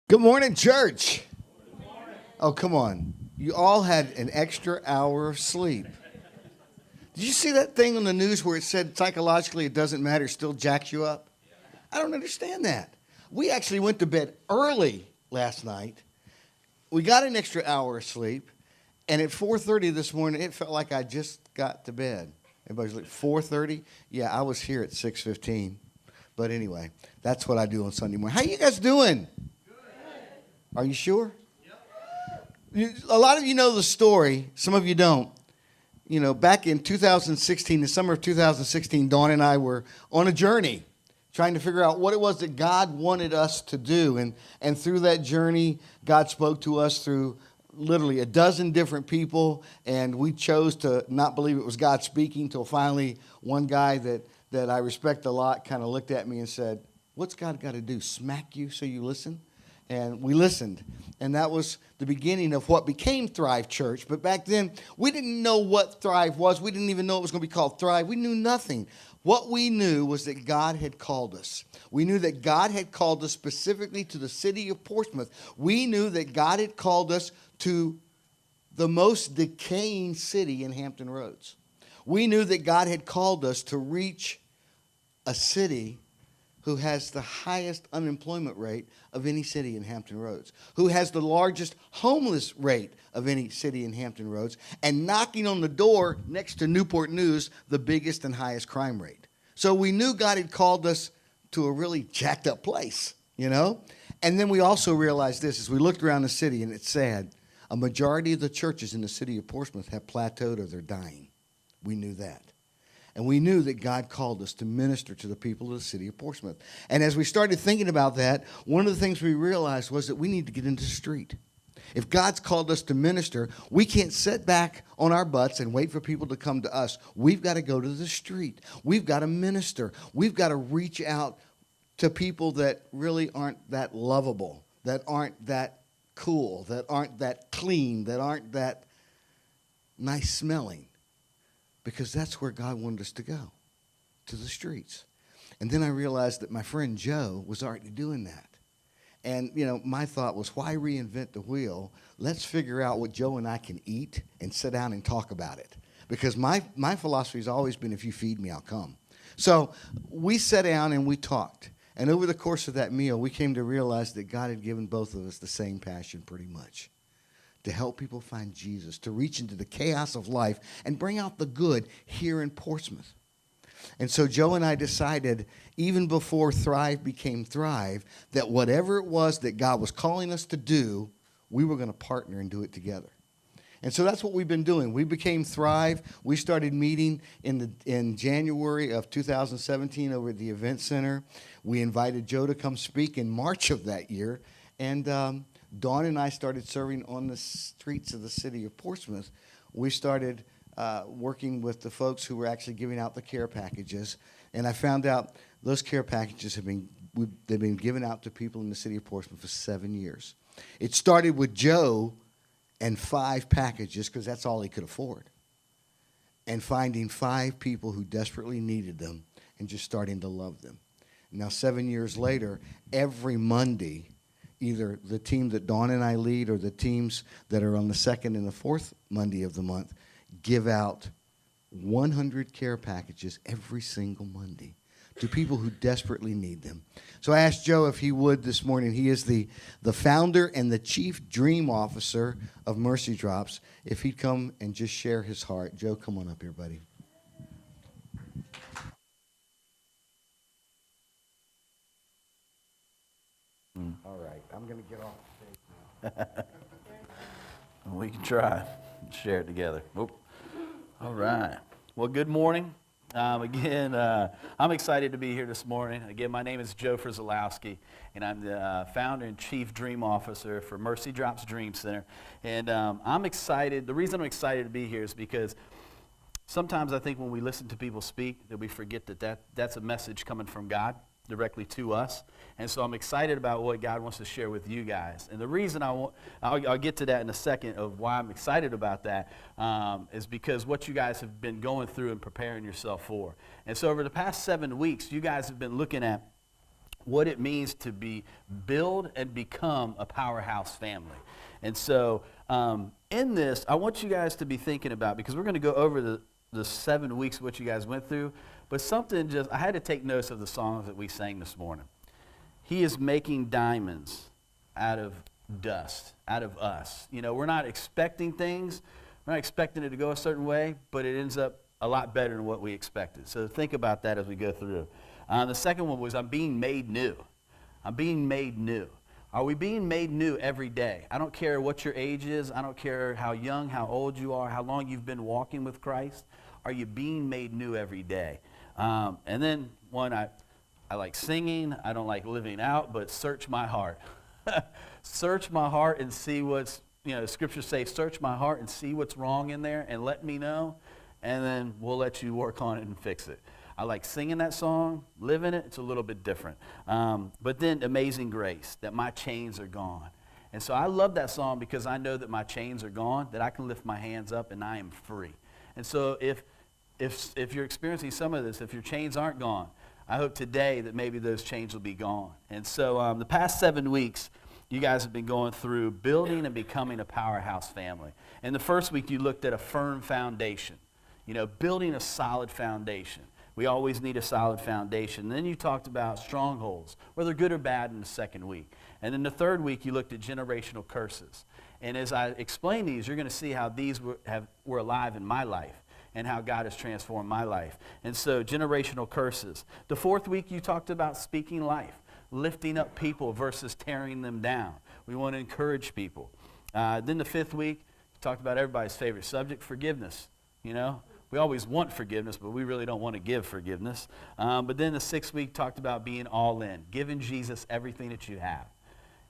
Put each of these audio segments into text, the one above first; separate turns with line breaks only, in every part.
Good morning, church. Oh, come on. You all had an extra hour of sleep. Did you see that thing on the news where it said psychologically it doesn't matter, it still jacks you up? I don't understand that. We actually went to bed early last night. We got an extra hour of sleep, and at 4:30 this morning, it felt like I just got to bed. Everybody's like, 4:30? Yeah, I was here at 6:15. But anyway, that's what I do on Sunday morning. How you guys doing? Are you sure? A lot of you know the story. Some of you don't. You know, back in 2016, the summer of 2016, Dawn and I were on a journey trying to figure out what it was that God wanted us to do. And through that journey, God spoke to us through literally a dozen different people. And we chose to not believe it was God speaking until finally one guy that I respect a lot kind of looked at me and said, "What's God got to do? Smack you so you listen?" And we listened. And that was the beginning of what became Thrive Church. But back then, we didn't know what Thrive was. We didn't even know it was going to be called Thrive. We knew nothing. What we knew was that God had called us. We knew that God had called us specifically to the city of Portsmouth. We knew that God had called us to the most decaying city in Hampton Roads. We knew that God had called us to reach a city who has the highest unemployment rate of any city in Hampton Roads, who has the largest homeless rate of any city in Hampton Roads, and knocking on the door next to Newport News, the biggest and highest crime rate. So we knew God had called us to a really jacked up place, you know? And then we also realized this, as we looked around the city, and it's sad, a majority of the churches in the city of Portsmouth have plateaued or they're dying. We knew that. And we knew that God called us to minister to the people of the city of Portsmouth. And as we started thinking about that, one of the things we realized was that we need to get into the street. If God's called us to minister, we can't sit back on our butts and wait for people to come to us. We've got to go to the street. We've got to minister. We've got to reach out to people that really aren't that lovable, that aren't that cool, that aren't that clean, that aren't that nice smelling. Because that's where God wanted us to go, to the streets. And then I realized that my friend Joe was already doing that. And, you know, my thought was, why reinvent the wheel? Let's figure out what Joe and I can eat and sit down and talk about it. Because my philosophy has always been, if you feed me, I'll come. So we sat down and we talked. And over the course of that meal, we came to realize that God had given both of us the same passion pretty much. To help people find Jesus, to reach into the chaos of life and bring out the good here in Portsmouth. And so Joe and I decided, even before Thrive became Thrive, that whatever it was that God was calling us to do, we were going to partner and do it together. And so that's what we've been doing. We became Thrive. We started meeting in January of 2017 over at the Event Center. We invited Joe to come speak in March of that year. And Dawn and I started serving on the streets of the city of Portsmouth. We started working with the folks who were actually giving out the care packages, and I found out those care packages they've been given out to people in the city of Portsmouth for 7 years. It started with Joe and 5 packages because that's all he could afford, and finding 5 people who desperately needed them and just starting to love them. Now 7 years later, every Monday, either the team that Dawn and I lead or the teams that are on the second and the fourth Monday of the month give out 100 care packages every single Monday to people who desperately need them. So I asked Joe if he would this morning. He is the founder and the chief dream officer of Mercy Drops. If he'd come and just share his heart. Joe, come on up here, buddy. All right, I'm going to get off the stage now.
We can try. Share it together. Oop. All right. Well, good morning. Again, I'm excited to be here this morning. Again, my name is Joe Friszolowski, and I'm the founder and chief dream officer for Mercy Drops Dream Center. And I'm excited. The reason I'm excited to be here is because sometimes I think when we listen to people speak that we forget that's a message coming from God directly to us. And so I'm excited about what God wants to share with you guys. And the reason I'll get to that in a second of why I'm excited about that is because what you guys have been going through and preparing yourself for. And so over the past 7 weeks, you guys have been looking at what it means to build and become a powerhouse family. And so in this, I want you guys to be thinking about, because we're going to go over the 7 weeks of what you guys went through, but I had to take notice of the songs that we sang this morning. He is making diamonds out of dust, out of us. We're not expecting things. We're not expecting it to go a certain way, but it ends up a lot better than what we expected. So think about that as we go through. The second one was I'm being made new. I'm being made new. Are we being made new every day? I don't care what your age is. I don't care how young, how old you are, how long you've been walking with Christ. Are you being made new every day? And then one, I like singing. I don't like living out, but search my heart. Search my heart and see what's, scriptures say, search my heart and see what's wrong in there and let me know, and then we'll let you work on it and fix it. I like singing that song, living it. It's a little bit different. But then Amazing Grace, that my chains are gone. And so I love that song because I know that my chains are gone, that I can lift my hands up and I am free. And so if you're experiencing some of this, if your chains aren't gone, I hope today that maybe those chains will be gone. And so the past 7 weeks, you guys have been going through building and becoming a powerhouse family. And the first week you looked at a firm foundation, building a solid foundation. We always need a solid foundation. Then you talked about strongholds, whether good or bad, in the second week. And then the third week, you looked at generational curses. And as I explain these, you're going to see how these were alive in my life and how God has transformed my life. And so generational curses. The fourth week, you talked about speaking life, lifting up people versus tearing them down. We want to encourage people. Then the fifth week, you talked about everybody's favorite subject, forgiveness. We always want forgiveness, but we really don't want to give forgiveness. But then the sixth week talked about being all in, giving Jesus everything that you have.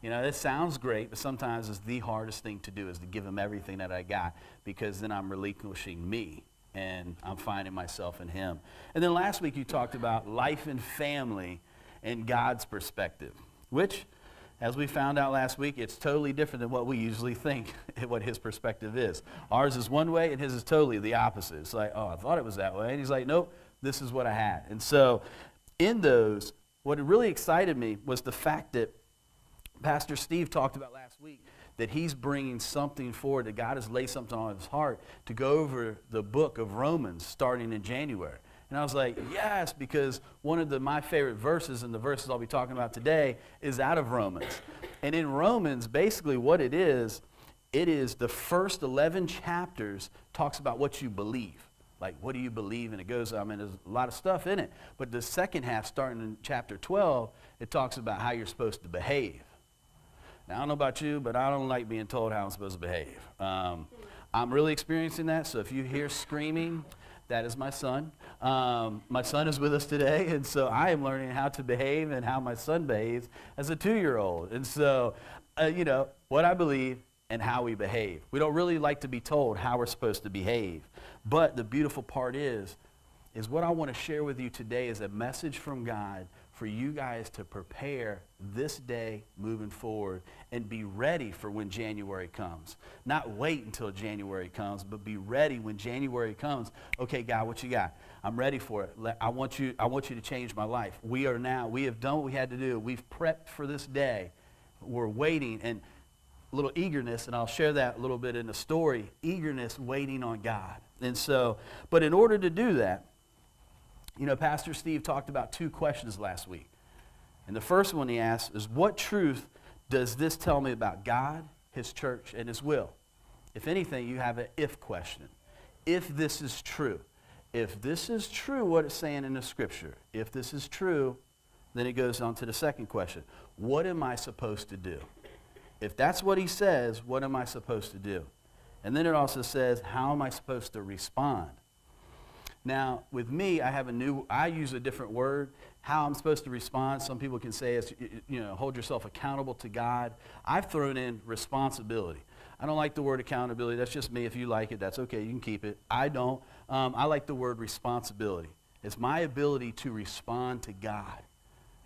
This sounds great, but sometimes it's the hardest thing to do is to give him everything that I got, because then I'm relinquishing me and I'm finding myself in him. And then last week you talked about life and family and God's perspective, which, as we found out last week, it's totally different than what we usually think what his perspective is. Ours is one way, and his is totally the opposite. It's like, oh, I thought it was that way. And he's like, nope, this is what I had. And so in those, what really excited me was the fact that Pastor Steve talked about last week, that he's bringing something forward, that God has laid something on his heart to go over the book of Romans starting in January. And I was like, yes, because one of my favorite verses, and the verses I'll be talking about today, is out of Romans. And in Romans, basically what it is the first 11 chapters talks about what you believe. Like, what do you believe? And it goes, there's a lot of stuff in it. But the second half, starting in chapter 12, it talks about how you're supposed to behave. Now, I don't know about you, but I don't like being told how I'm supposed to behave. I'm really experiencing that, so if you hear screaming, that is my son. My son is with us today, and so I am learning how to behave and how my son behaves as a 2-year-old. And so, what I believe and how we behave. We don't really like to be told how we're supposed to behave. But the beautiful part is what I want to share with you today is a message from God for you guys to prepare this day moving forward and be ready for when January comes. Not wait until January comes, but be ready when January comes. Okay, God, what you got? I'm ready for it. I want you to change my life. We have done what we had to do. We've prepped for this day. We're waiting, and a little eagerness, and I'll share that a little bit in the story, eagerness waiting on God. And so, but in order to do that, Pastor Steve talked about 2 questions last week. And the first one he asked is, what truth does this tell me about God, his church, and his will? If anything, you have an if question. If this is true. If this is true, what it's saying in the scripture. If this is true, then it goes on to the second question. What am I supposed to do? If that's what he says, what am I supposed to do? And then it also says, how am I supposed to respond? Now, with me, I use a different word. How I'm supposed to respond, some people can say is, hold yourself accountable to God. I've thrown in responsibility. I don't like the word accountability. That's just me. If you like it, that's okay. You can keep it. I don't. I like the word responsibility. It's my ability to respond to God.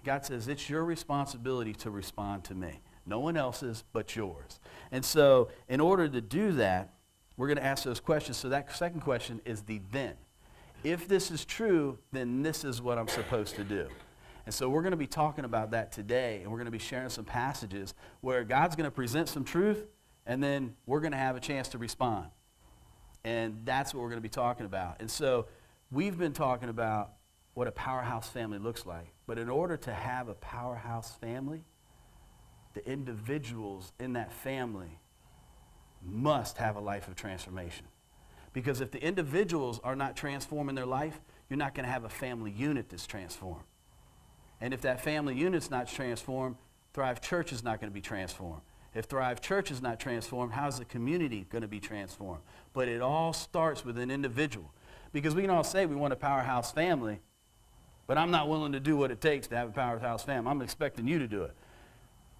God says, it's your responsibility to respond to me. No one else's but yours. And so, in order to do that, we're going to ask those questions. So that second question is the then. If this is true, then this is what I'm supposed to do. And so we're going to be talking about that today, and we're going to be sharing some passages where God's going to present some truth, and then we're going to have a chance to respond. And that's what we're going to be talking about. And so we've been talking about what a powerhouse family looks like. But in order to have a powerhouse family, the individuals in that family must have a life of transformation. Because if the individuals are not transforming their life, you're not going to have a family unit that's transformed. And if that family unit's not transformed, Thrive Church is not going to be transformed. If Thrive Church is not transformed, how's the community going to be transformed? But it all starts with an individual. Because we can all say we want a powerhouse family, but I'm not willing to do what it takes to have a powerhouse family. I'm expecting you to do it.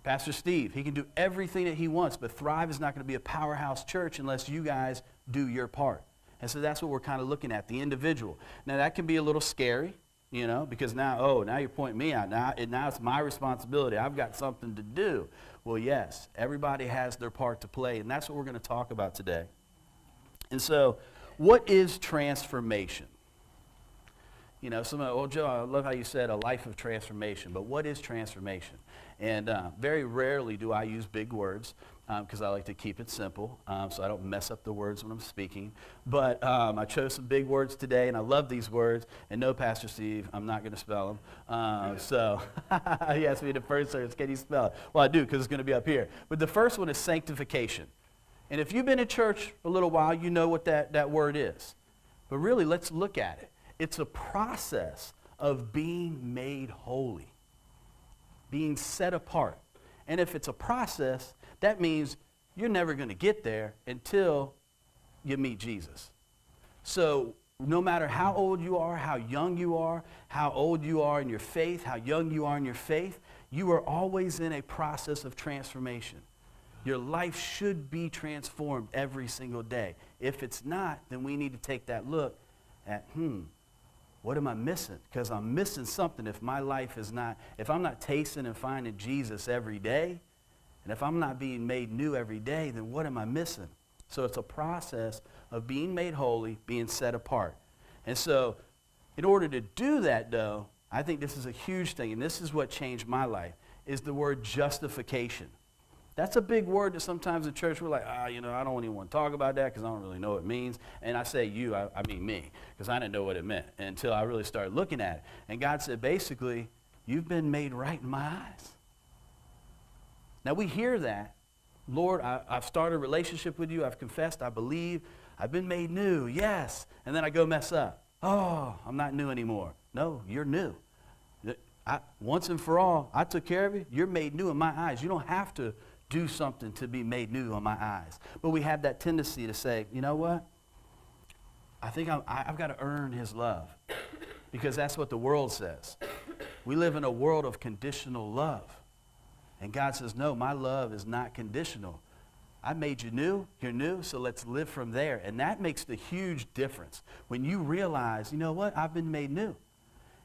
Pastor Steve, he can do everything that he wants, but Thrive is not going to be a powerhouse church unless you guys do your part. And so that's what we're kind of looking at, the individual. Now that can be a little scary, you know, because now you're pointing me out. Now it's my responsibility. I've got something to do. Well, yes, everybody has their part to play, and that's what we're going to talk about today. And so, what is transformation? You know, somebody, well, Joe, I love how you said a life of transformation, but what is transformation? And very rarely do I use big words because I like to keep it simple so I don't mess up the words when I'm speaking. But I chose some big words today, and I love these words. And no, Pastor Steve, I'm not going to spell them. So he asked me the first service, can you spell it? Well, I do because it's going to be up here. But the first one is sanctification. And if you've been in church for a little while, you know what that word is. But really, let's look at it. It's a process of being made holy, being set apart. And if it's a process, that means you're never going to get there until you meet Jesus. So no matter how old you are, how young you are, how old you are in your faith, how young you are in your faith, you are always in a process of transformation. Your life should be transformed every single day. If it's not, then we need to take that look at, what am I missing? Because I'm missing something if my life is not, if I'm not tasting and finding Jesus every day, and if I'm not being made new every day, then what am I missing? So it's a process of being made holy, being set apart. And so in order to do that, though, I think this is a huge thing, and this is what changed my life, is the word justification. That's a big word that sometimes in church we're like, I don't even want to talk about that because I don't really know what it means. And I say you, I mean me, because I didn't know what it meant until I really started looking at it. And God said, basically, you've been made right in my eyes. Now we hear that. Lord, I've started a relationship with you. I've confessed. I believe. I've been made new. Yes. And then I go mess up. Oh, I'm not new anymore. No, you're new. Once and for all, I took care of you. You're made new in my eyes. You don't have to do something to be made new in my eyes. But we have that tendency to say, you know what? I think I've got to earn his love because that's what the world says. We live in a world of conditional love. And God says, no, my love is not conditional. I made you new, you're new, so let's live from there. And that makes the huge difference when you realize, you know what? I've been made new.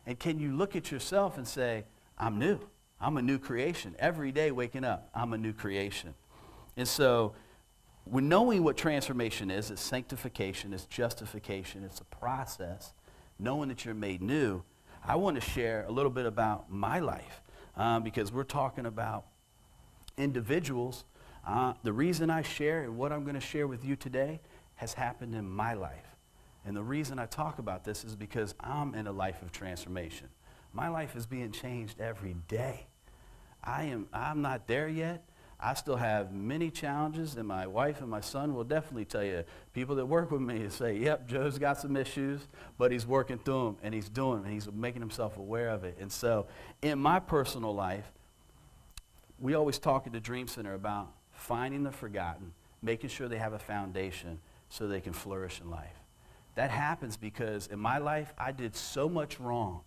And can you look at yourself and say, I'm new. I'm a new creation. Every day waking up, I'm a new creation. And so when knowing what transformation is, it's sanctification, it's justification, it's a process, knowing that you're made new, I want to share a little bit about my life because we're talking about individuals. The reason I share and what I'm going to share with you today has happened in my life. And the reason I talk about this is because I'm in a life of transformation. My life is being changed every day. I'm not there yet. I still have many challenges, and my wife and my son will definitely tell you, people that work with me say, yep, Joe's got some issues, but he's working through them, and he's doing them, and he's making himself aware of it. And so in my personal life, we always talk at the Dream Center about finding the forgotten, making sure they have a foundation so they can flourish in life. That happens because in my life, I did so much wrong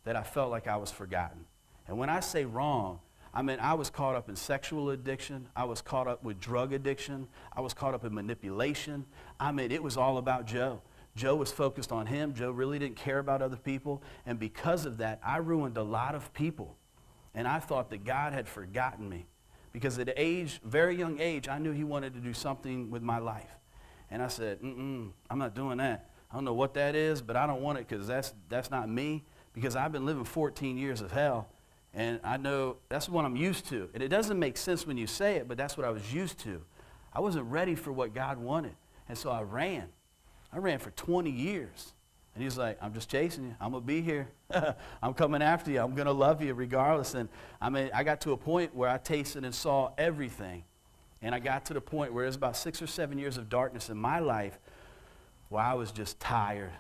that I felt like I was forgotten. And when I say wrong, I mean I was caught up in sexual addiction. I was caught up with drug addiction. I was caught up in manipulation. I mean, it was all about Joe. Joe was focused on him. Joe really didn't care about other people. And because of that, I ruined a lot of people. And I thought that God had forgotten me. Because at a very young age, I knew he wanted to do something with my life. And I said, I'm not doing that. I don't know what that is, but I don't want it because that's not me. because I've been living 14 years of hell, and I know that's what I'm used to. And it doesn't make sense when you say it, but that's what I was used to. I wasn't ready for what God wanted, and so I ran. I ran for 20 years. And he's like, I'm just chasing you. I'm going to be here. I'm coming after you. I'm going to love you regardless. And I got to a point where I tasted and saw everything. And I got to the point where it was about 6 or 7 years of darkness in my life where I was just tired.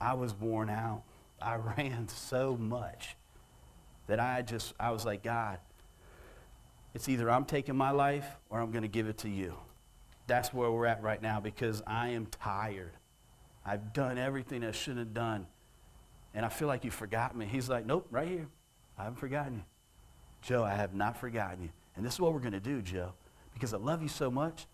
I was worn out. I ran so much that I was like, God, it's either I'm taking my life or I'm going to give it to you. That's where we're at right now because I am tired. I've done everything I shouldn't have done. And I feel like you forgot me. He's like, nope, right here. I haven't forgotten you. Joe, I have not forgotten you. And this is what we're going to do, Joe. Because I love you so much,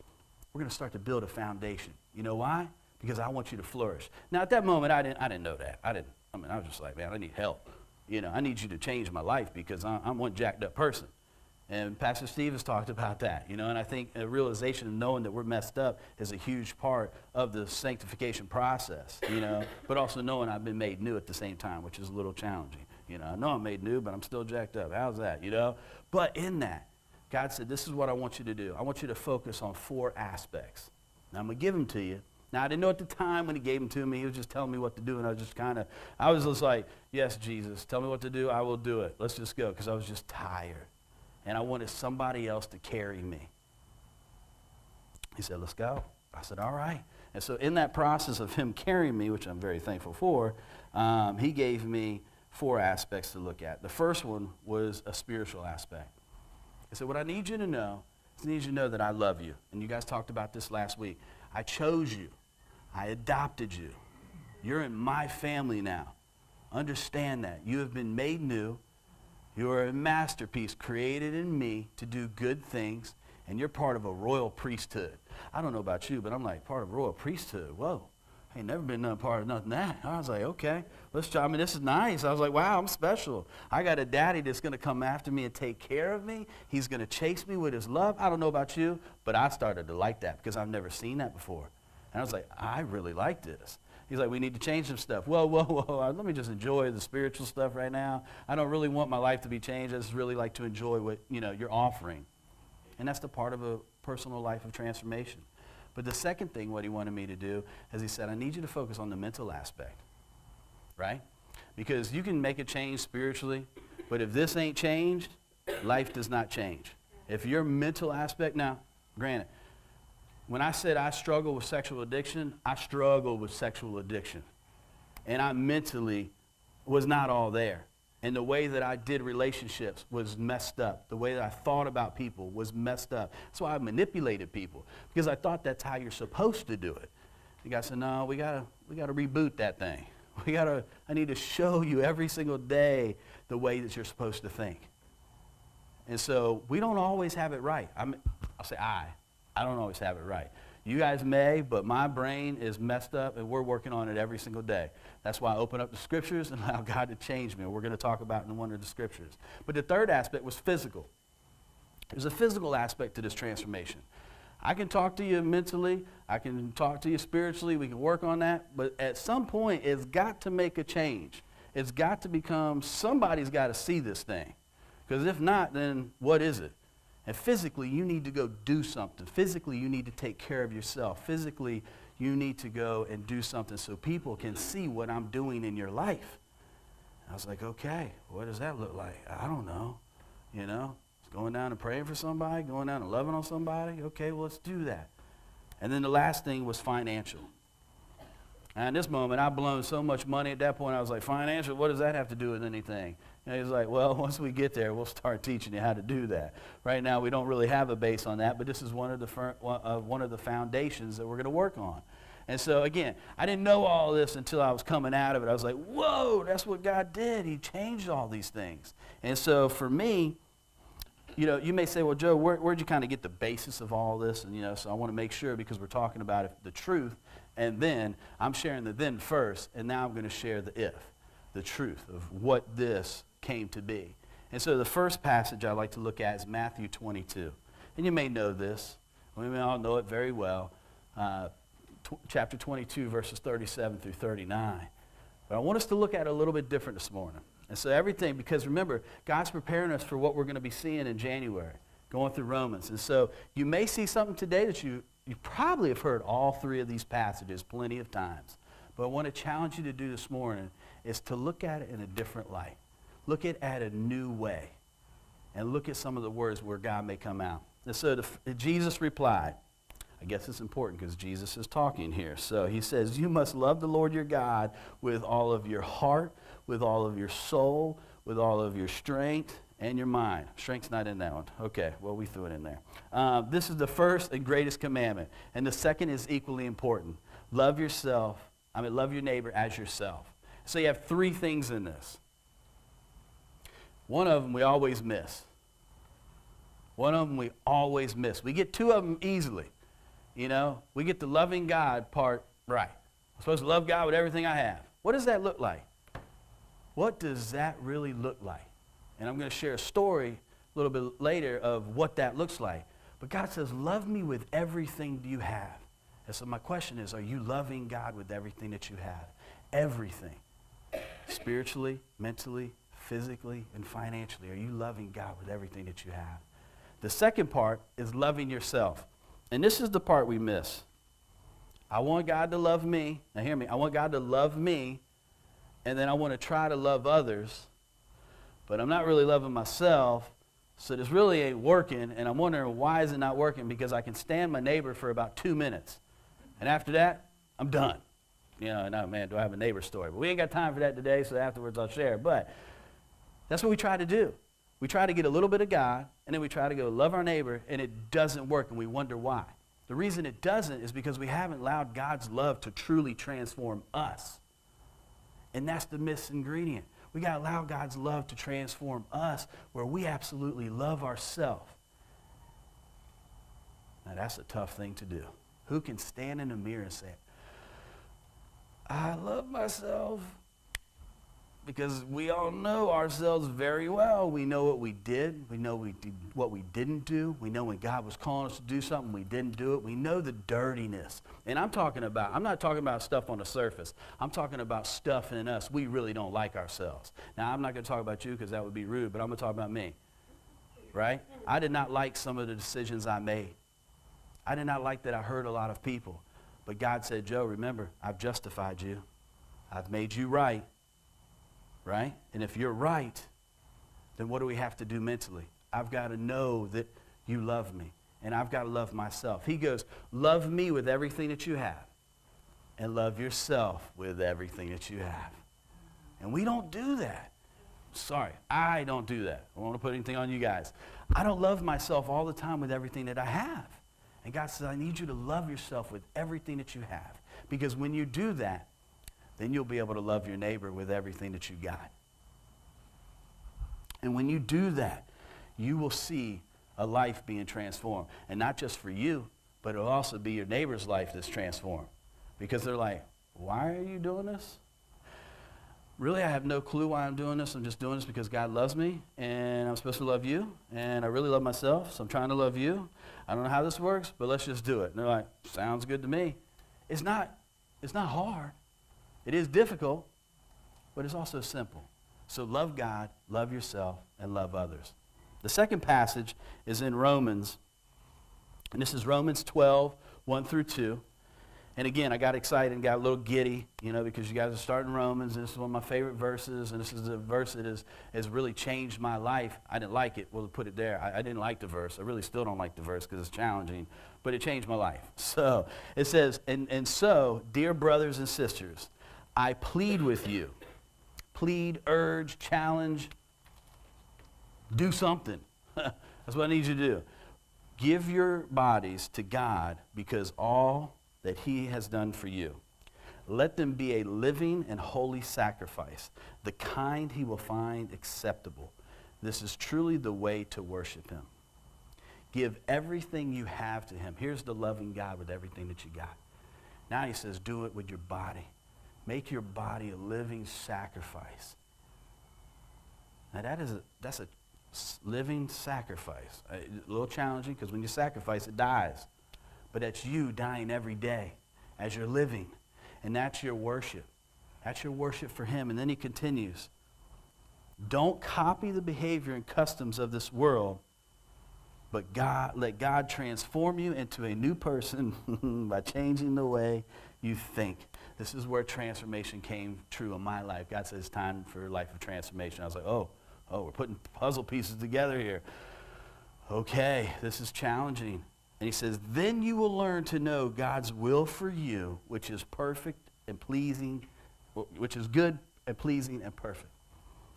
we're going to start to build a foundation. You know why? Because I want you to flourish. Now, at that moment, I didn't know that. I was just like, man, I need help. I need you to change my life because I'm one jacked up person. And Pastor Steve has talked about that, and I think a realization of knowing that we're messed up is a huge part of the sanctification process, but also knowing I've been made new at the same time, which is a little challenging. I know I'm made new, but I'm still jacked up. How's that, But in that, God said, this is what I want you to do. I want you to focus on 4 aspects. Now, I'm going to give them to you. Now, I didn't know at the time when he gave them to me. He was just telling me what to do, and I was just like, yes, Jesus, tell me what to do. I will do it. Let's just go, because I was just tired. And I wanted somebody else to carry me. He said, let's go. I said, all right. And so in that process of him carrying me, which I'm very thankful for, he gave me 4 aspects to look at. The first one was a spiritual aspect. He said, what I need you to know is I need you to know that I love you. And you guys talked about this last week. I chose you. I adopted you. You're in my family now. Understand that. You have been made new. You are a masterpiece created in me to do good things, and you're part of a royal priesthood. I don't know about you, but I'm like, part of a royal priesthood. Whoa, I ain't never been none part of nothing that. I was like, okay, let's try. This is nice. I was like, wow, I'm special. I got a daddy that's going to come after me and take care of me. He's going to chase me with his love. I don't know about you, but I started to like that because I've never seen that before. And I was like, I really like this. He's like, we need to change some stuff. Whoa, let me just enjoy the spiritual stuff right now. I don't really want my life to be changed. I just really like to enjoy what, you're offering. And that's the part of a personal life of transformation. But the second thing, what he wanted me to do, is he said, I need you to focus on the mental aspect, right? Because you can make a change spiritually, but if this ain't changed, life does not change. If your mental aspect, now, granted, when I said I struggle with sexual addiction, I struggled with sexual addiction. And I mentally was not all there. And the way that I did relationships was messed up. The way that I thought about people was messed up. That's why I manipulated people, because I thought that's how you're supposed to do it. The guy said, no, we gotta reboot that thing. I need to show you every single day the way that you're supposed to think. And so we don't always have it right. I don't always have it right. You guys may, but my brain is messed up, and we're working on it every single day. That's why I open up the scriptures and allow God to change me. We're going to talk about it in one of the scriptures. But the third aspect was physical. There's a physical aspect to this transformation. I can talk to you mentally. I can talk to you spiritually. We can work on that. But at some point, it's got to make a change. It's got to become, somebody's got to see this thing. Because if not, then what is it? And physically, you need to go do something. Physically, you need to take care of yourself. Physically, you need to go and do something so people can see what I'm doing in your life. I was like, okay, what does that look like? I don't know. Going down and praying for somebody, going down and loving on somebody. Okay, well, let's do that. And then the last thing was financial. And at this moment, I've blown so much money. At that point, I was like, financial, what does that have to do with anything? And he's like, well, once we get there, we'll start teaching you how to do that. Right now, we don't really have a base on that, but this is one of the foundations that we're going to work on. And so, again, I didn't know all this until I was coming out of it. I was like, whoa, that's what God did. He changed all these things. And so, for me, you may say, well, Joe, where'd you kind of get the basis of all this? And, so I want to make sure, because we're talking about the truth, and then I'm sharing the then first, and now I'm going to share the if, the truth of what this came to be. And so the first passage I'd like to look at is Matthew 22. And you may know this. We may all know it very well. Chapter 22, verses 37 through 39. But I want us to look at it a little bit different this morning. And so everything, because remember, God's preparing us for what we're going to be seeing in January, going through Romans. And so you may see something today that you probably have heard all three of these passages plenty of times. But I want to challenge you to do this morning is to look at it in a different light. Look at it at a new way. And look at some of the words where God may come out. And so Jesus replied, I guess it's important because Jesus is talking here. So he says, you must love the Lord your God with all of your heart, with all of your soul, with all of your strength, and your mind. Strength's not in that one. Okay, well, we threw it in there. This is the first and greatest commandment. And the second is equally important. Love your neighbor as yourself. So you have three things in this. One of them we always miss. We get two of them easily. You know, we get the loving God part right. I'm supposed to love God with everything I have. What does that look like? What does that really look like? And I'm going to share a story a little bit later of what that looks like. But God says, love me with everything you have. And so my question is, are you loving God with everything that you have? Everything. Spiritually, mentally, physically, and financially. Are you loving God with everything that you have? The second part is loving yourself. And this is the part we miss. I want God to love me. Now hear me. I want God to love me, and then I want to try to love others, but I'm not really loving myself, so this really ain't working, and I'm wondering why is it not working? Because I can stand my neighbor for about 2 minutes, and after that, I'm done. You know, no, man, do I have a neighbor story? But we ain't got time for that today, so afterwards I'll share. But that's what we try to do. We try to get a little bit of God, and then we try to go love our neighbor, and it doesn't work, and we wonder why. The reason it doesn't is because we haven't allowed God's love to truly transform us. And that's the missing ingredient. We got to allow God's love to transform us where we absolutely love ourselves. Now, that's a tough thing to do. Who can stand in the mirror and say, I love myself? Because we all know ourselves very well. We know what we did. We know what we didn't do. We know when God was calling us to do something, we didn't do it. We know the dirtiness. And I'm not talking about stuff on the surface. I'm talking about stuff in us we really don't like ourselves. Now, I'm not going to talk about you because that would be rude, but I'm going to talk about me. Right? I did not like some of the decisions I made. I did not like that I hurt a lot of people. But God said, Joe, remember, I've justified you. I've made you right. Right? And if you're right, then what do we have to do mentally? I've got to know that you love me, and I've got to love myself. He goes, love me with everything that you have, and love yourself with everything that you have. And we don't do that. Sorry, I don't do that. I don't want to put anything on you guys. I don't love myself all the time with everything that I have. And God says, I need you to love yourself with everything that you have. Because when you do that, then you'll be able to love your neighbor with everything that you got. And when you do that, you will see a life being transformed. And not just for you, but it'll also be your neighbor's life that's transformed. Because they're like, why are you doing this? Really, I have no clue why I'm doing this. I'm just doing this because God loves me, and I'm supposed to love you, and I really love myself, so I'm trying to love you. I don't know how this works, but let's just do it. And they're like, sounds good to me. It's not hard. It is difficult, but it's also simple. So love God, love yourself, and love others. The second passage is in Romans, and this is Romans 12, 1 through 2. And again, I got excited and got a little giddy, because you guys are starting Romans, and this is one of my favorite verses, and this is a verse that has really changed my life. I didn't like it. Well, to put it there, I didn't like the verse. I really still don't like the verse because it's challenging, but it changed my life. So it says, and so, dear brothers and sisters, I plead with you. Plead, urge, challenge, do something. That's what I need you to do. Give your bodies to God because all that he has done for you. Let them be a living and holy sacrifice, the kind he will find acceptable. This is truly the way to worship him. Give everything you have to him. Here's the loving God with everything that you got. Now he says, do it with your body. Make your body a living sacrifice. Now that's a living sacrifice. A little challenging because when you sacrifice, it dies. But that's you dying every day as you're living. And that's your worship. That's your worship for him. And then he continues. Don't copy the behavior and customs of this world, but let God transform you into a new person by changing the way you think. This is where transformation came true in my life. God said it's time for a life of transformation. I was like, oh, we're putting puzzle pieces together here. Okay, this is challenging. And he says, then you will learn to know God's will for you, which is perfect and pleasing, which is good and pleasing and perfect.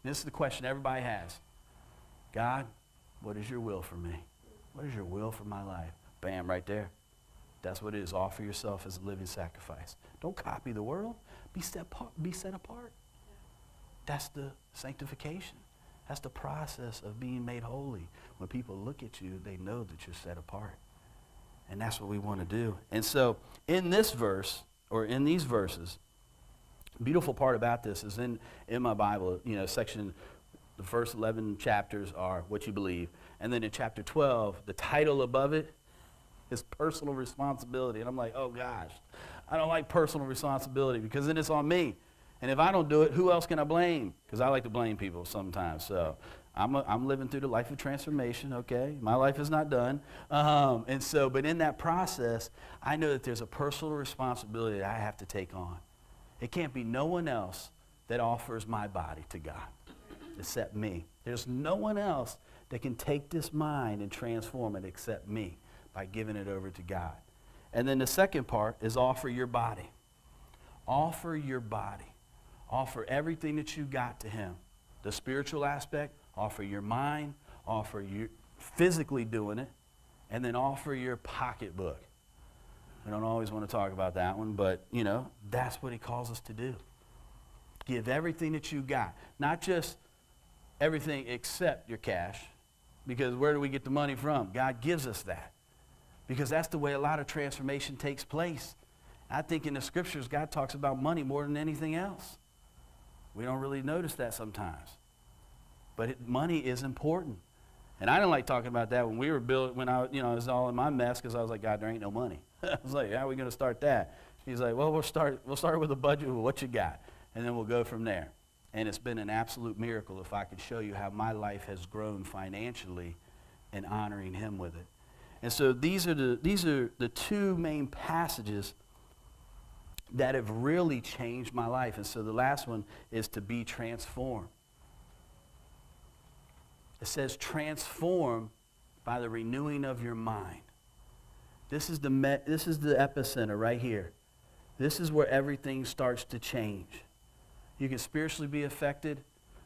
And this is the question everybody has. God, what is your will for me? What is your will for my life? Bam, right there. That's what it is. Offer yourself as a living sacrifice. Don't copy the world. Be set apart. That's the sanctification. That's the process of being made holy. When people look at you, they know that you're set apart. And that's what we want to do. And so in this verse, or in these verses, the beautiful part about this is in my Bible, section, the first 11 chapters are what you believe. And then in chapter 12, the title above it is personal responsibility. And I'm like, oh gosh, I don't like personal responsibility because then it's on me. And if I don't do it, who else can I blame? Because I like to blame people sometimes. So I'm living through the life of transformation, okay? My life is not done. But in that process, I know that there's a personal responsibility that I have to take on. It can't be no one else that offers my body to God except me. There's no one else that can take this mind and transform it except me by giving it over to God. And then the second part is offer your body. Offer your body. Offer everything that you got to him. The spiritual aspect, offer your mind, offer your physically doing it, and then offer your pocketbook. We don't always want to talk about that one, but, that's what he calls us to do. Give everything that you got. Not just everything except your cash, because where do we get the money from? God gives us that, because that's the way a lot of transformation takes place. I think in the scriptures, God talks about money more than anything else. We don't really notice that sometimes. But money is important. And I didn't like talking about that when we were when I was all in my mess, because I was like, God, there ain't no money. I was like, how are we going to start that? He's like, well, we'll start with a budget of what you got, and then we'll go from there. And it's been an absolute miracle if I could show you how my life has grown financially and honoring him with it. And so these are the two main passages that have really changed my life. And so the last one is to be transformed. It says transform by the renewing of your mind. This is the epicenter right here. This is where everything starts to change. You can spiritually be affected.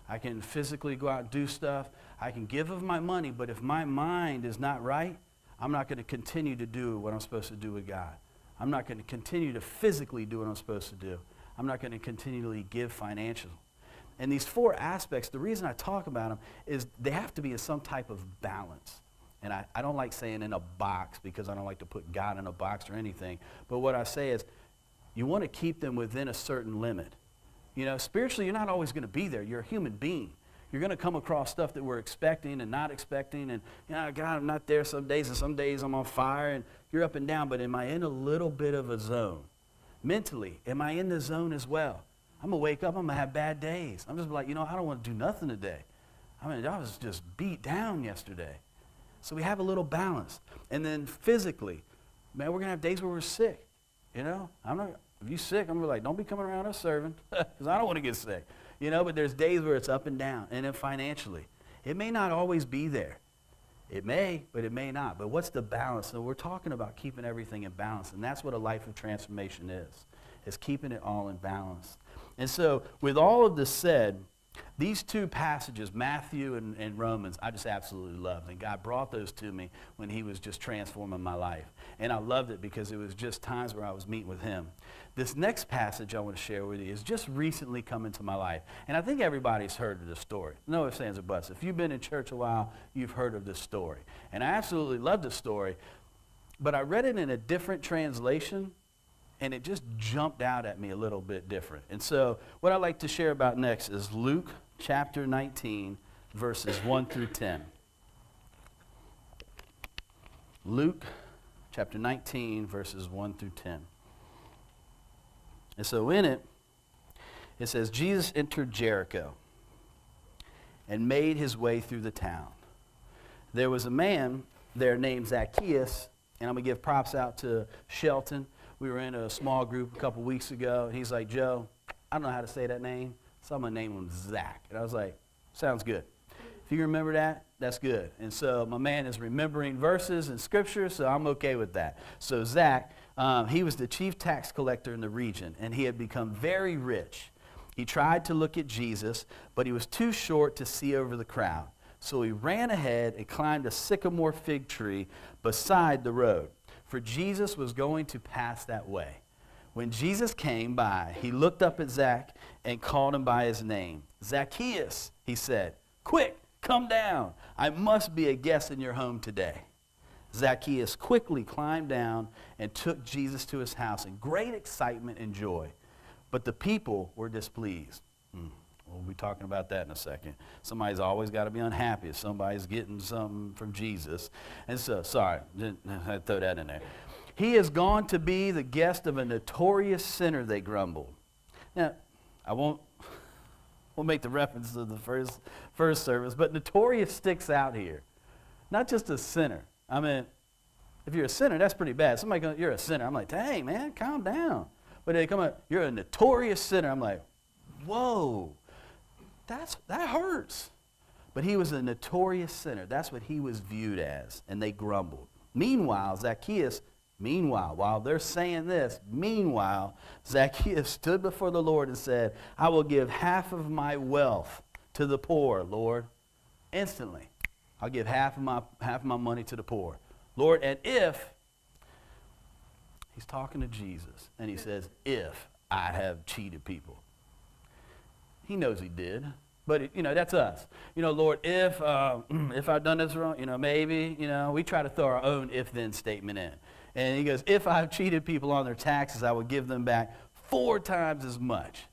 I can physically go out and do stuff. I can give of my money, but if my mind is not right, I'm not going to continue to do what I'm supposed to do with God. I'm not going to continue to physically do what I'm supposed to do. I'm not going to continually give financially. And these four aspects, the reason I talk about them is they have to be in some type of balance. And I don't like saying in a box, because I don't like to put God in a box or anything. But what I say is you want to keep them within a certain limit. Spiritually, you're not always going to be there. You're a human being. You're going to come across stuff that we're expecting and not expecting. And, God, I'm not there some days, and some days I'm on fire, and you're up and down. But am I in a little bit of a zone? Mentally, am I in the zone as well? I'm going to wake up, I'm going to have bad days. I'm just like, I don't want to do nothing today. I was just beat down yesterday. So we have a little balance. And then physically, man, we're going to have days where we're sick. If you're sick, I'm going to be like, don't be coming around us serving, because I don't want to get sick. But there's days where it's up and down. And then financially, it may not always be there. It may, but it may not. But what's the balance? So we're talking about keeping everything in balance. And that's what a life of transformation is keeping it all in balance. And so with all of this said, these two passages, Matthew and Romans, I just absolutely love. And God brought those to me when he was just transforming my life. And I loved it because it was just times where I was meeting with him. This next passage I want to share with you is just recently come into my life. And I think everybody's heard of this story. No ifs, ands, or buts. If you've been in church a while, you've heard of this story. And I absolutely love this story. But I read it in a different translation, and it just jumped out at me a little bit different. And so what I'd like to share about next is Luke chapter 19, verses 1 through 10. Luke chapter 19, verses 1 through 10. And so in it, it says, Jesus entered Jericho. and made his way through the town. There was a man there named Zacchaeus, and I'm going to give props out to Shelton. We were in a small group a couple weeks ago, and he's like, Joe, I don't know how to say that name, so I'm going to name him Zach. And I was like, sounds good. If you remember that, that's good. And so my man is remembering verses and scripture, so I'm okay with that. So Zach, he was the chief tax collector in the region, and he had become very rich. He tried to look at Jesus, but he was too short to see over the crowd. So he ran ahead and climbed a sycamore fig tree beside the road, for Jesus was going to pass that way. When Jesus came by, he looked up at Zach and called him by his name. Zacchaeus, he said, quick, come down. I must be a guest in your home today. Zacchaeus quickly climbed down and took Jesus to his house in great excitement and joy. But the people were displeased. We'll be talking about that in a second. Somebody's always got to be unhappy if somebody's getting something from Jesus. And so, sorry, I throw that in there. He has gone to be the guest of a notorious sinner, they grumbled. Now, we'll make the reference to the first service, but notorious sticks out here. Not just a sinner. I mean, if you're a sinner, that's pretty bad. Somebody goes, you're a sinner. I'm like, dang, man, calm down. But they come up, you're a notorious sinner. I'm like, whoa, that hurts. But he was a notorious sinner. That's what he was viewed as, and they grumbled. Meanwhile, Zacchaeus, while they're saying this, Zacchaeus stood before the Lord and said, I will give half of my wealth to the poor, Lord. Instantly, I'll give half of my money to the poor. Lord, and if, he's talking to Jesus, and he says, if I have cheated people. He knows he did, but that's us. Lord, if I've done this wrong, maybe, we try to throw our own if-then statement in. And he goes, if I've cheated people on their taxes, I will give them back 4 times as much.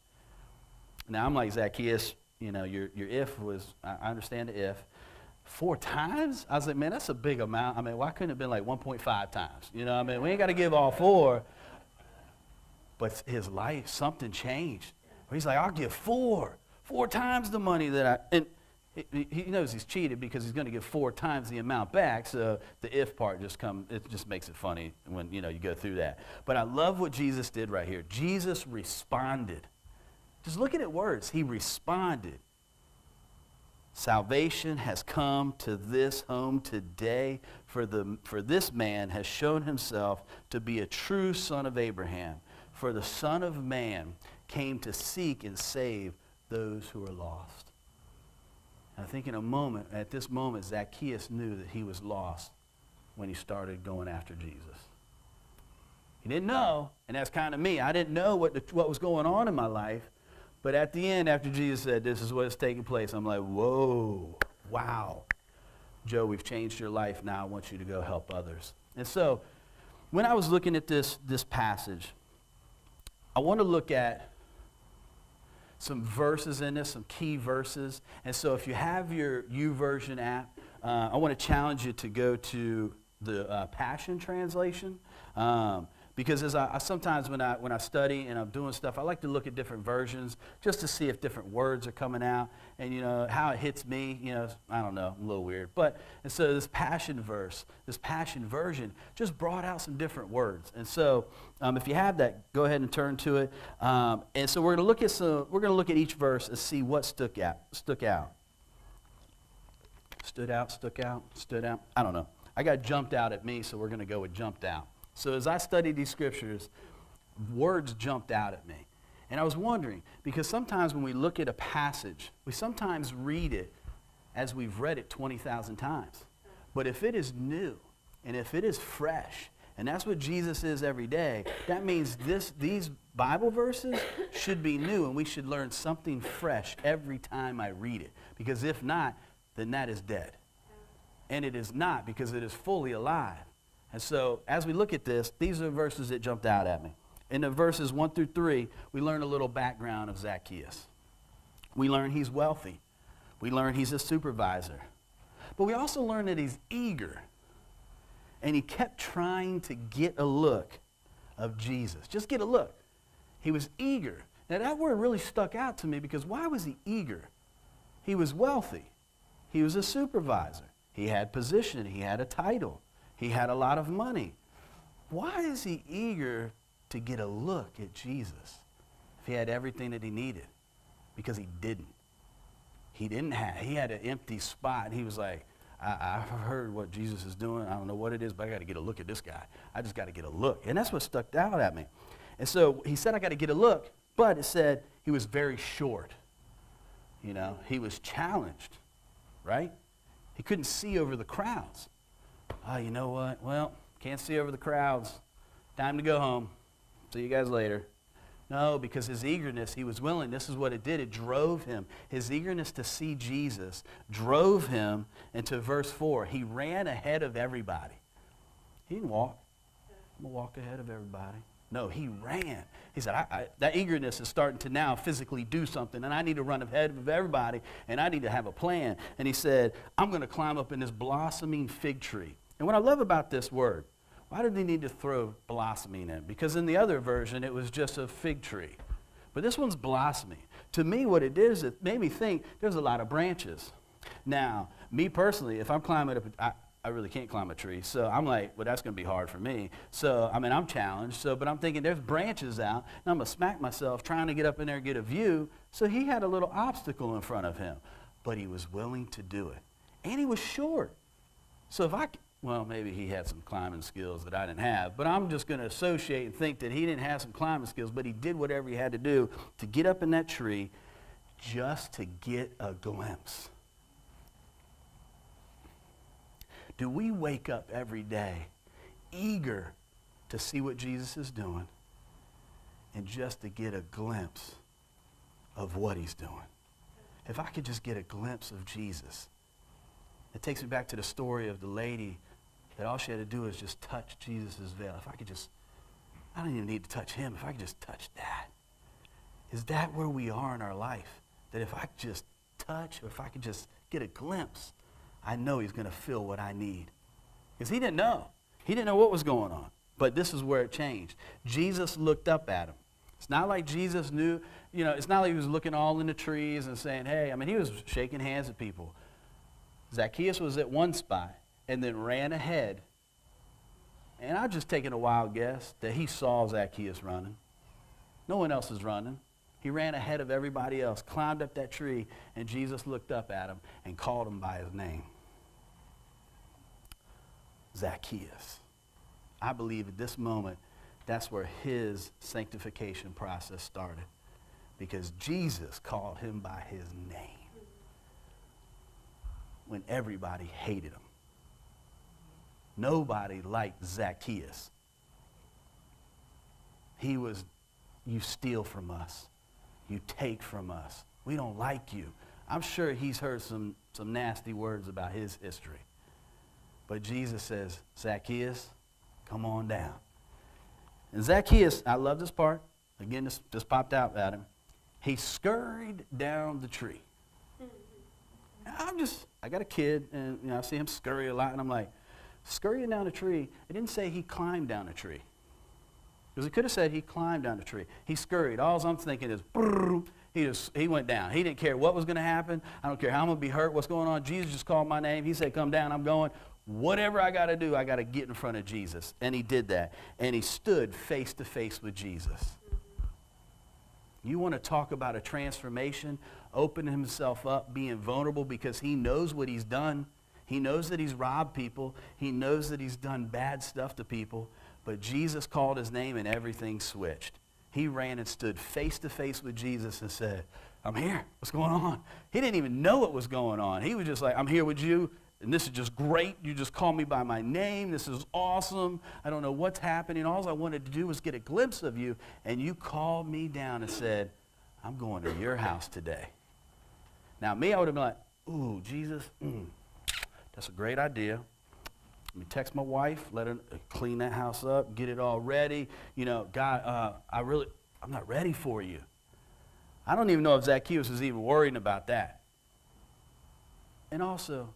Now, I'm like, Zacchaeus, your if was, I understand the if. 4 times? I was like, man, that's a big amount. I mean, why couldn't it have been like 1.5 times? We ain't got to give all 4. But his life, something changed. He's like, I'll give 4 times the money that and he knows he's cheated because he's going to give 4 times the amount back. So the if part it just makes it funny when, you go through that. But I love what Jesus did right here. Jesus responded. Just look at it words. He responded. Salvation has come to this home today, for this man has shown himself to be a true son of Abraham. For the Son of Man came to seek and save those who are lost. And I think at this moment, Zacchaeus knew that he was lost when he started going after Jesus. He didn't know, and that's kind of me. I didn't know what was going on in my life. But at the end, after Jesus said, this is what's taking place, I'm like, whoa, wow. Joe, we've changed your life. Now I want you to go help others. And so when I was looking at this passage, I want to look at some verses in this, some key verses. And so if you have your YouVersion app, I want to challenge you to go to the Passion Translation. Because as I sometimes when I study and I'm doing stuff, I like to look at different versions just to see if different words are coming out and how it hits me. I don't know, I'm a little weird. And so this Passion version just brought out some different words. And so if you have that, go ahead and turn to it. And so we're going to look at each verse and see what stuck out. Stood out. I don't know. I got jumped out at me, so we're going to go with jumped out. So as I studied these scriptures, words jumped out at me. And I was wondering, because sometimes when we look at a passage, we sometimes read it as we've read it 20,000 times. But if it is new, and if it is fresh, and that's what Jesus is every day, that means these Bible verses should be new, and we should learn something fresh every time I read it. Because if not, then that is dead. And it is not, because it is fully alive. And so, as we look at this, these are the verses that jumped out at me. In the verses 1 through 3, we learn a little background of Zacchaeus. We learn he's wealthy. We learn he's a supervisor. But we also learn that he's eager. And he kept trying to get a look of Jesus. Just get a look. He was eager. Now, that word really stuck out to me because why was he eager? He was wealthy. He was a supervisor. He had position. He had a title. He had a lot of money. Why is he eager to get a look at Jesus if he had everything that he needed? Because he didn't. He had an empty spot. He was like, I've heard what Jesus is doing. I don't know what it is, but I got to get a look at this guy. I just got to get a look. And that's what stuck out at me. And so he said, I got to get a look, but it said he was very short. You know, he was challenged, right? He couldn't see over the crowds. Oh, you know what? Well, can't see over the crowds. Time to go home. See you guys later. No, because his eagerness, he was willing. This is what it did. It drove him. His eagerness to see Jesus drove him into verse 4. He ran ahead of everybody. He didn't walk. I'm going to walk ahead of everybody. No, he ran. He said, that eagerness is starting to now physically do something, and I need to run ahead of everybody, and I need to have a plan. And he said, I'm going to climb up in this blossoming fig tree. And what I love about this word, why did he need to throw blossoming in? Because in the other version, it was just a fig tree. But this one's blossoming. To me, what it did is it made me think there's a lot of branches. Now, me personally, if I'm climbing up, I really can't climb a tree. So I'm like, well, that's going to be hard for me. So, I mean, I'm challenged. But I'm thinking there's branches out, and I'm going to smack myself trying to get up in there and get a view. So he had a little obstacle in front of him. But he was willing to do it. And he was short. So well, maybe he had some climbing skills that I didn't have, but I'm just going to associate and think that he didn't have some climbing skills, but he did whatever he had to do to get up in that tree just to get a glimpse. Do we wake up every day eager to see what Jesus is doing and just to get a glimpse of what he's doing? If I could just get a glimpse of Jesus. It takes me back to the story of the lady that all she had to do is just touch Jesus' veil. If I could just, I don't even need to touch him. If I could just touch that. Is that where we are in our life? That if I could just touch, or if I could just get a glimpse, I know he's going to fill what I need. Because he didn't know. He didn't know what was going on. But this is where it changed. Jesus looked up at him. It's not like Jesus knew, it's not like he was looking all in the trees and saying, hey, he was shaking hands with people. Zacchaeus was at one spot and then ran ahead. And I've just taken a wild guess that he saw Zacchaeus running. No one else is running. He ran ahead of everybody else, climbed up that tree, and Jesus looked up at him and called him by his name. Zacchaeus. I believe at this moment, that's where his sanctification process started. Because Jesus called him by his name when everybody hated him. Nobody liked Zacchaeus. He was, you steal from us. You take from us. We don't like you. I'm sure he's heard some nasty words about his history. But Jesus says, Zacchaeus, come on down. And Zacchaeus, I love this part. Again, this just popped out at him. He scurried down the tree. I got a kid, and I see him scurry a lot, and I'm like, scurrying down a tree. It didn't say he climbed down a tree. Because it could have said he climbed down a tree. He scurried. All I'm thinking is, he went down. He didn't care what was going to happen. I don't care how I'm going to be hurt, what's going on. Jesus just called my name. He said, come down, I'm going. Whatever I got to do, I got to get in front of Jesus. And he did that. And he stood face to face with Jesus. You want to talk about a transformation, opening himself up, being vulnerable because he knows what he's done. He knows that he's robbed people. He knows that he's done bad stuff to people. But Jesus called his name and everything switched. He ran and stood face to face with Jesus and said, I'm here. What's going on? He didn't even know what was going on. He was just like, I'm here with you. And this is just great. You just call me by my name. This is awesome. I don't know what's happening. All I wanted to do was get a glimpse of you. And you called me down and said, I'm going to your house today. Now, me, I would have been like, ooh, Jesus, that's a great idea. Let me text my wife, let her clean that house up, get it all ready. God, I'm not ready for you. I don't even know if Zacchaeus was even worrying about that. And also,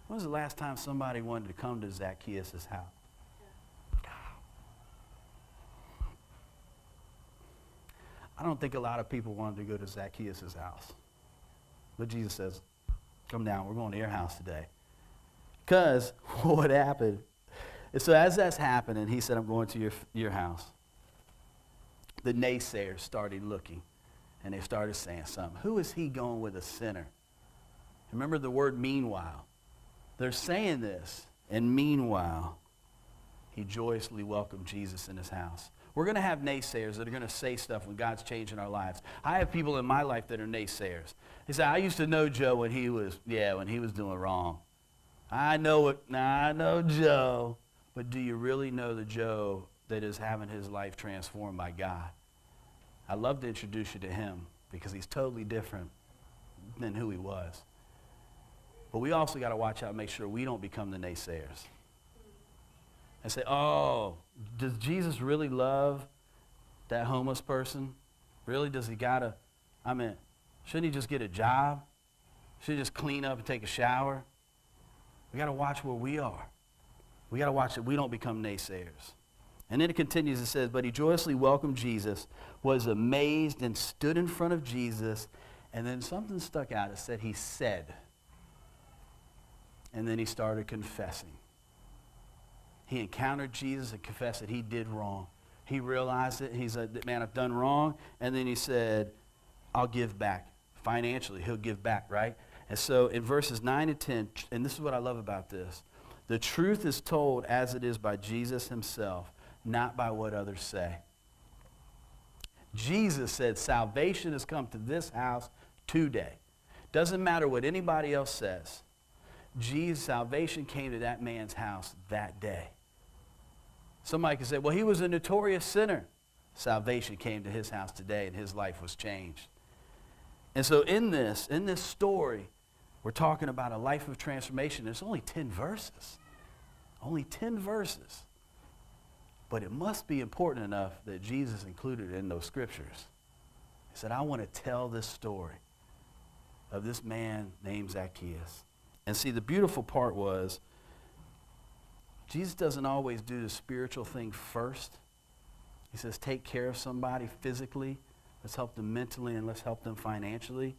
when was the last time somebody wanted to come to Zacchaeus' house? I don't think a lot of people wanted to go to Zacchaeus' house. But Jesus says, come down, we're going to your house today. Because what happened, and so as that's happening, he said, I'm going to your house. The naysayers started looking, and they started saying something. Who is he going with a sinner? Remember the word meanwhile. They're saying this, and meanwhile, he joyously welcomed Jesus in his house. We're going to have naysayers that are going to say stuff when God's changing our lives. I have people in my life that are naysayers. They say, I used to know Joe when he was doing wrong. I know Joe. But do you really know the Joe that is having his life transformed by God? I'd love to introduce you to him because he's totally different than who he was. But we also got to watch out and make sure we don't become the naysayers. And say, oh, does Jesus really love that homeless person? Really, does he gotta, shouldn't he just get a job? Should he just clean up and take a shower? We gotta watch where we are. We gotta watch that we don't become naysayers. And then it continues, it says, but he joyously welcomed Jesus, was amazed and stood in front of Jesus, and then something stuck out. It said he said. And then he started confessing. He encountered Jesus and confessed that he did wrong. He realized it. He said, man, I've done wrong. And then he said, I'll give back. Financially, he'll give back, right? And so in verses 9 and 10, and this is what I love about this, the truth is told as it is by Jesus himself, not by what others say. Jesus said, salvation has come to this house today. Doesn't matter what anybody else says. Jesus' salvation came to that man's house that day. Somebody could say, well, he was a notorious sinner. Salvation came to his house today, and his life was changed. And so in this story, we're talking about a life of transformation. There's only 10 verses. Only 10 verses. But it must be important enough that Jesus included it in those scriptures. He said, I want to tell this story of this man named Zacchaeus. And see, the beautiful part was, Jesus doesn't always do the spiritual thing first. He says, take care of somebody physically. Let's help them mentally and let's help them financially,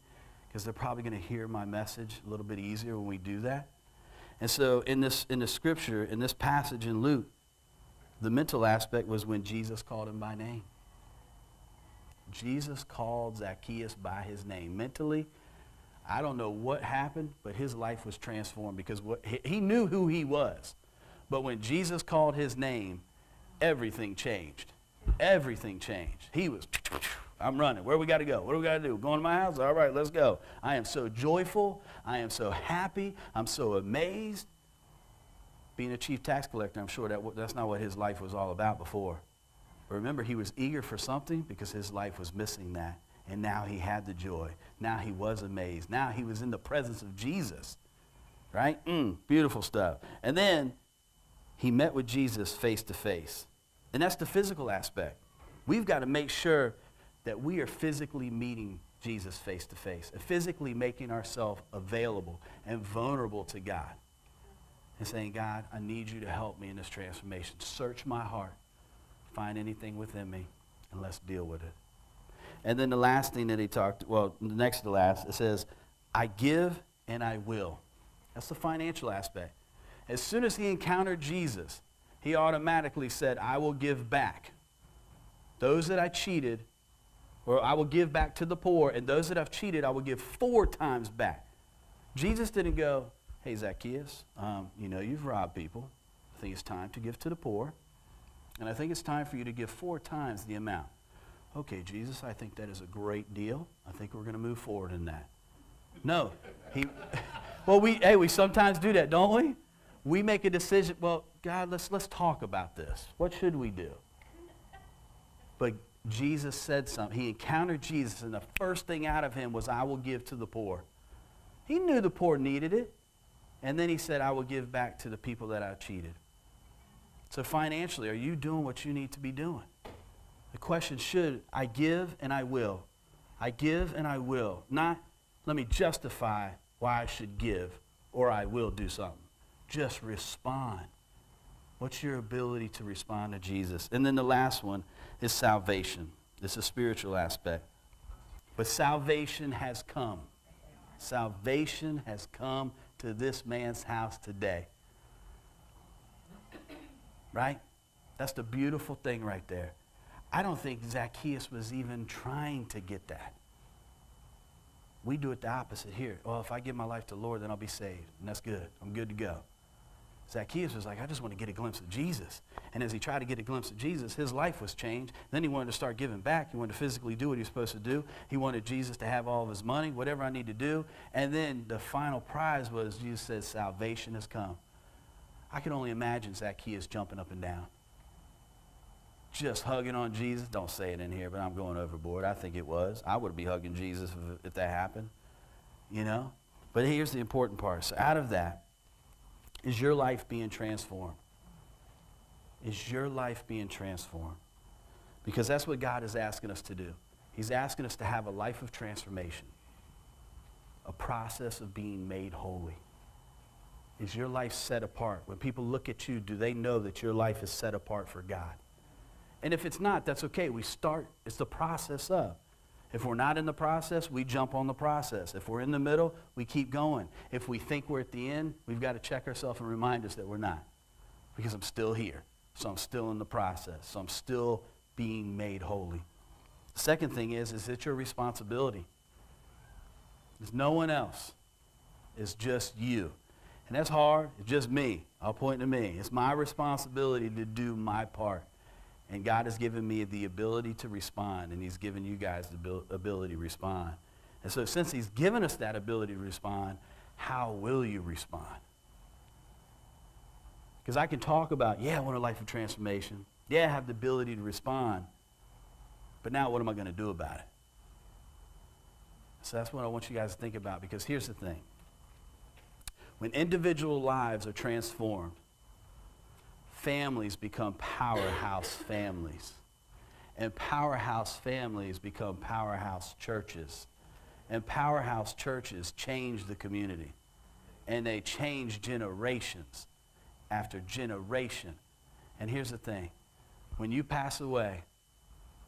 because they're probably going to hear my message a little bit easier when we do that. And so in the scripture, in this passage in Luke, the mental aspect was when Jesus called him by name. Jesus called Zacchaeus by his name. Mentally, I don't know what happened, but his life was transformed because he knew who he was. But when Jesus called his name, everything changed. Everything changed. He was, I'm running. Where we got to go? What do we got to do? Going to my house? All right, let's go. I am so joyful. I am so happy. I'm so amazed. Being a chief tax collector, I'm sure that's not what his life was all about before. But remember, he was eager for something because his life was missing that. And now he had the joy. Now he was amazed. Now he was in the presence of Jesus. Right? Beautiful stuff. And then he met with Jesus face to face. And that's the physical aspect. We've got to make sure that we are physically meeting Jesus face to face and physically making ourselves available and vulnerable to God. And saying, God, I need you to help me in this transformation. Search my heart. Find anything within me, and let's deal with it. And then the last thing that he talked, well, next to last, it says, I give and I will. That's the financial aspect. As soon as he encountered Jesus, he automatically said, I will give back. Those that I cheated, or I will give back to the poor, and those that I've cheated, I will give 4 times back. Jesus didn't go, hey, Zacchaeus, you've robbed people. I think it's time to give to the poor. And I think it's time for you to give 4 times the amount. Okay, Jesus, I think that is a great deal. I think we're going to move forward in that. No. We sometimes do that, don't we? We make a decision, well, God, let's talk about this. What should we do? But Jesus said something. He encountered Jesus, and the first thing out of him was, I will give to the poor. He knew the poor needed it. And then he said, I will give back to the people that I've cheated. So financially, are you doing what you need to be doing? The question should, I give and I will. I give and I will. Not, let me justify why I should give or I will do something. Just respond. What's your ability to respond to Jesus? And then the last one is salvation. It's a spiritual aspect. But salvation has come. Salvation has come to this man's house today. Right? That's the beautiful thing right there. I don't think Zacchaeus was even trying to get that. We do it the opposite here. Well, if I give my life to the Lord, then I'll be saved. And that's good. I'm good to go. Zacchaeus was like, I just want to get a glimpse of Jesus. And as he tried to get a glimpse of Jesus, his life was changed. Then he wanted to start giving back. He wanted to physically do what he was supposed to do. He wanted Jesus to have all of his money, whatever I need to do. And then the final prize was Jesus said, salvation has come. I can only imagine Zacchaeus jumping up and down, just hugging on Jesus. Don't say it in here, but I'm going overboard. I think it was. I would be hugging Jesus if that happened, you know. But here's the important part. So out of that, is your life being transformed? Is your life being transformed? Because that's what God is asking us to do. He's asking us to have a life of transformation, a process of being made holy. Is your life set apart? When people look at you, do they know that your life is set apart for God? And if it's not, that's okay. We start, it's the process of. If we're not in the process, we jump on the process. If we're in the middle, we keep going. If we think we're at the end, we've got to check ourselves and remind us that we're not. Because I'm still here. So I'm still in the process. So I'm still being made holy. The second thing is it's your responsibility. There's no one else. It's just you. And that's hard. It's just me. I'll point to me. It's my responsibility to do my part. And God has given me the ability to respond, and he's given you guys the ability to respond. And so since he's given us that ability to respond, how will you respond? Because I can talk about, yeah, I want a life of transformation. Yeah, I have the ability to respond. But now what am I going to do about it? So that's what I want you guys to think about, because here's the thing. When individual lives are transformed, families become powerhouse families. And powerhouse families become powerhouse churches. And powerhouse churches change the community. And they change generations after generation. And here's the thing. When you pass away,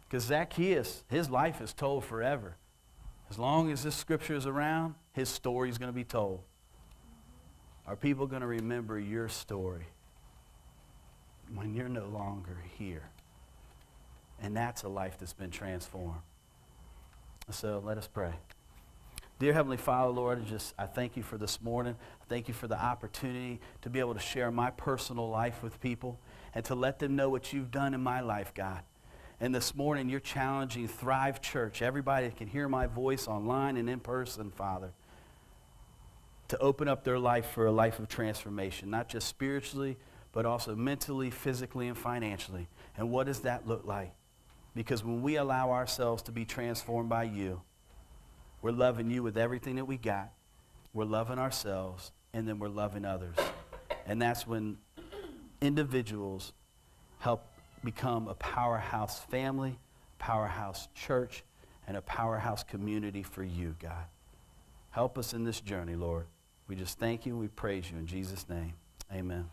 because Zacchaeus, his life is told forever. As long as this scripture is around, his story is going to be told. Are people going to remember your story when you're no longer here? And that's a life that's been transformed. So let us pray. Dear Heavenly Father, Lord, I thank you for this morning. I thank you for the opportunity to be able to share my personal life with people and to let them know what you've done in my life, God. And this morning you're challenging Thrive Church, everybody that can hear my voice online and in person, Father, to open up their life for a life of transformation, not just spiritually, but also mentally, physically, and financially. And what does that look like? Because when we allow ourselves to be transformed by you, we're loving you with everything that we got, we're loving ourselves, and then we're loving others. And that's when individuals help become a powerhouse family, powerhouse church, and a powerhouse community for you, God. Help us in this journey, Lord. We just thank you and we praise you in Jesus' name. Amen.